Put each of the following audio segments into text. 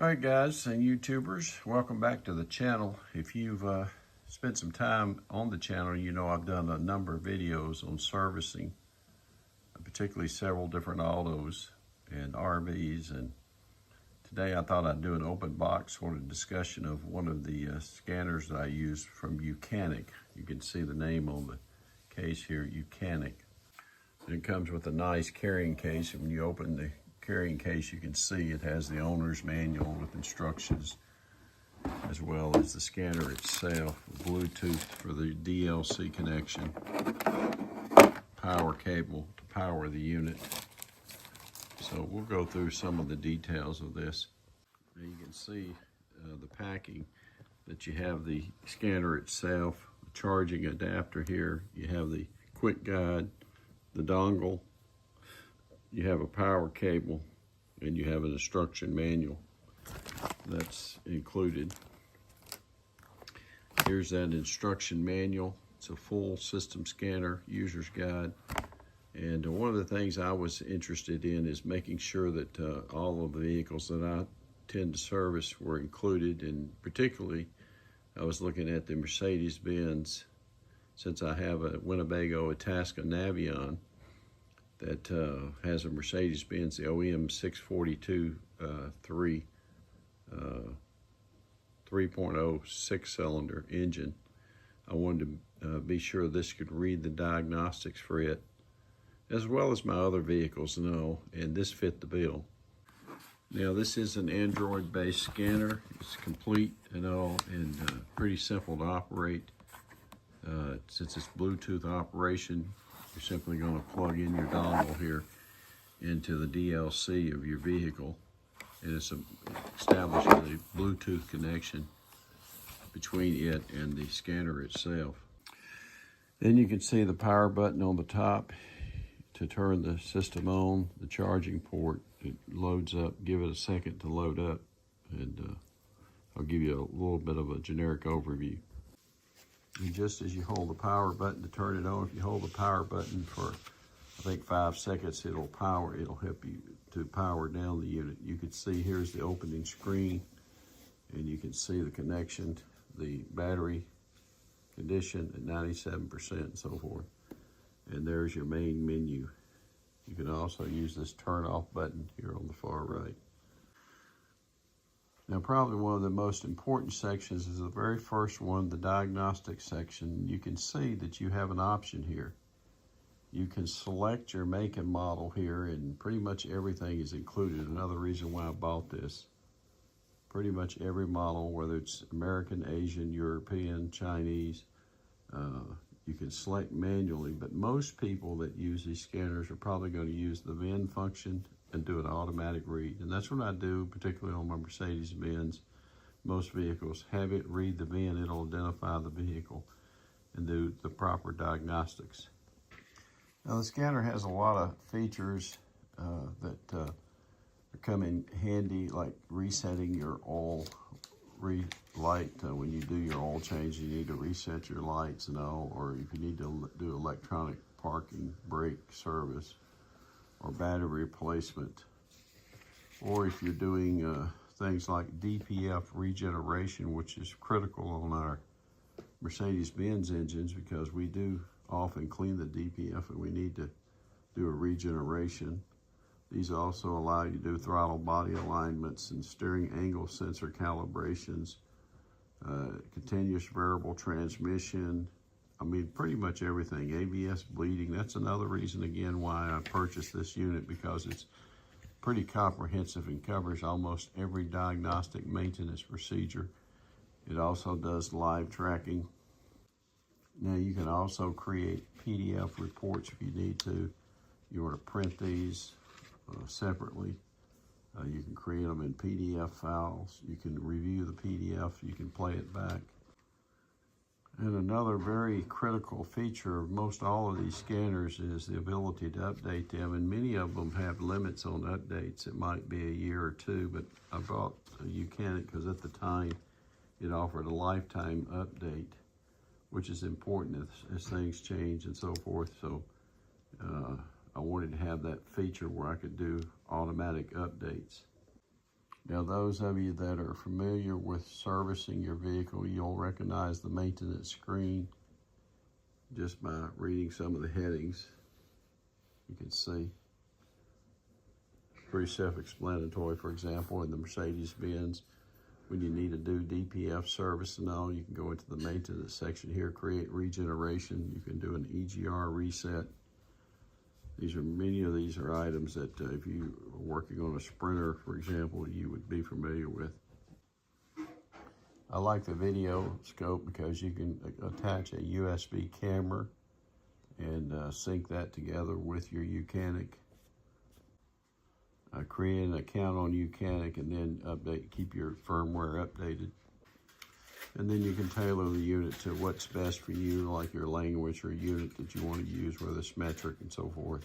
Alright guys and YouTubers, welcome back to the channel. If you've spent some time on the channel, you know I've done a number of videos on servicing, particularly several different autos and RVs, and today I thought I'd do an open box sort of discussion of one of the scanners that I use from YOUCANIC. You can see the name on the case here, YOUCANIC. And it comes with a nice carrying case, and when you open the carrying case, you can see it has the owner's manual with instructions, as well as the scanner itself, Bluetooth for the DLC connection, power cable to power the unit. So we'll go through some of the details of this. Now you can see the packing, that you have the scanner itself, the charging adapter here, you have the quick guide, the dongle, you have a power cable, and you have an instruction manual that's included. Here's that instruction manual. It's a full system scanner, user's guide. And one of the things I was interested in is making sure that all of the vehicles that I tend to service were included, and particularly I was looking at the Mercedes-Benz, since I have a Winnebago Itasca Navion that has a Mercedes-Benz, the OEM 642 3.0 six-cylinder engine. I wanted to be sure this could read the diagnostics for it, as well as my other vehicles and this fit the bill. Now this is an Android-based scanner. It's complete and pretty simple to operate. Since it's Bluetooth operation, you're simply going to plug in your dongle here into the DLC of your vehicle, and it's establishing a Bluetooth connection between it and the scanner itself. Then you can see the power button on the top to turn the system on, the charging port. It loads up. Give it a second to load up, and I'll give you a little bit of a generic overview. And just as you hold the power button to turn it on, if you hold the power button for, I think, 5 seconds, it'll help you to power down the unit. You can see here's the opening screen, and you can see the connection, the battery condition at 97% and so forth. And there's your main menu. You can also use this turn off button here on the far right. Now, probably one of the most important sections is the very first one, the diagnostic section. You can see that you have an option here. You can select your make and model here, and pretty much everything is included. Another reason why I bought this. Pretty much every model, whether it's American, Asian, European, Chinese, you can select manually, but most people that use these scanners are probably going to use the VIN function and do an automatic read. And that's what I do, particularly on my Mercedes-Benz. Most vehicles have it read the VIN, it'll identify the vehicle and do the proper diagnostics. Now the scanner has a lot of features that come in handy, like resetting your oil light. When you do your oil change, you need to reset your lights or if you need to do electronic parking brake service, or battery replacement, or if you're doing things like DPF regeneration, which is critical on our Mercedes-Benz engines, because we do often clean the DPF and we need to do a regeneration. These also allow you to do throttle body alignments and steering angle sensor calibrations, continuous variable transmission. I mean, pretty much everything. ABS bleeding. That's another reason, again, why I purchased this unit, because it's pretty comprehensive and covers almost every diagnostic maintenance procedure. It also does live tracking. Now, you can also create PDF reports if you need to. You want to print these separately. You can create them in PDF files. You can review the PDF. You can play it back. And another very critical feature of most all of these scanners is the ability to update them, and many of them have limits on updates. It might be a year or two, but I bought a YOUCANIC because at the time it offered a lifetime update, which is important as things change and so forth. So I wanted to have that feature where I could do automatic updates. Now, those of you that are familiar with servicing your vehicle, you'll recognize the maintenance screen just by reading some of the headings. You can see pretty self-explanatory. For example, in the Mercedes-Benz, when you need to do DPF service and all, you can go into the maintenance section here, create regeneration. You can do an EGR reset. Many of these are items that if you are working on a Sprinter, for example, you would be familiar with. I like the video scope because you can attach a USB camera and sync that together with your YOUCANIC. Create an account on YOUCANIC and then keep your firmware updated. And then you can tailor the unit to what's best for you, like your language or unit that you want to use, whether it's metric and so forth,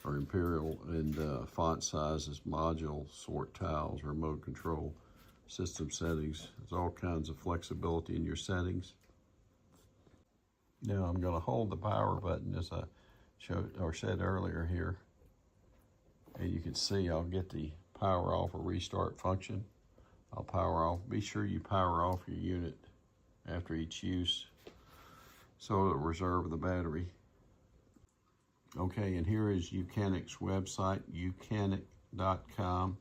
or imperial, and font sizes, module, sort tiles, remote control, system settings. There's all kinds of flexibility in your settings. Now I'm going to hold the power button as I showed or said earlier here. And you can see I'll get the power off or restart function. I'll power off. Be sure you power off your unit after each use so it'll reserve the battery. Okay, and here is YOUCANIC's website, youcanic.com.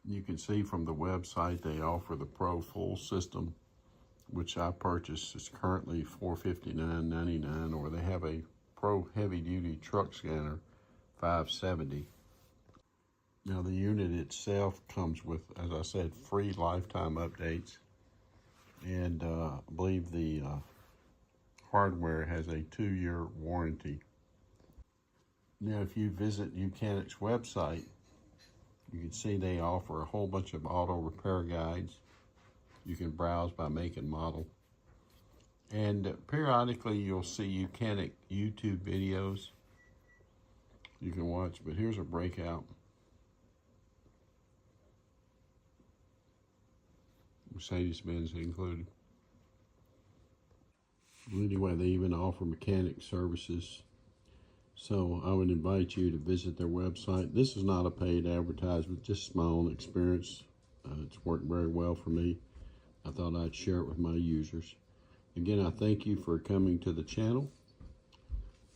You can see from the website they offer the Pro Full System, which I purchased. It's currently $459.99, or they have a Pro Heavy Duty Truck Scanner, $570. Now the unit itself comes with, as I said, free lifetime updates, and I believe the hardware has a 2-year warranty. Now if you visit YOUCANIC's website, you can see they offer a whole bunch of auto repair guides. You can browse by make and model. And periodically you'll see YOUCANIC YouTube videos you can watch, but here's a breakout. Mercedes-Benz included. Anyway, they even offer mechanic services. So I would invite you to visit their website. This is not a paid advertisement, just my own experience. It's worked very well for me. I thought I'd share it with my users. Again, I thank you for coming to the channel.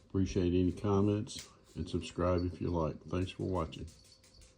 Appreciate any comments, and subscribe if you like. Thanks for watching.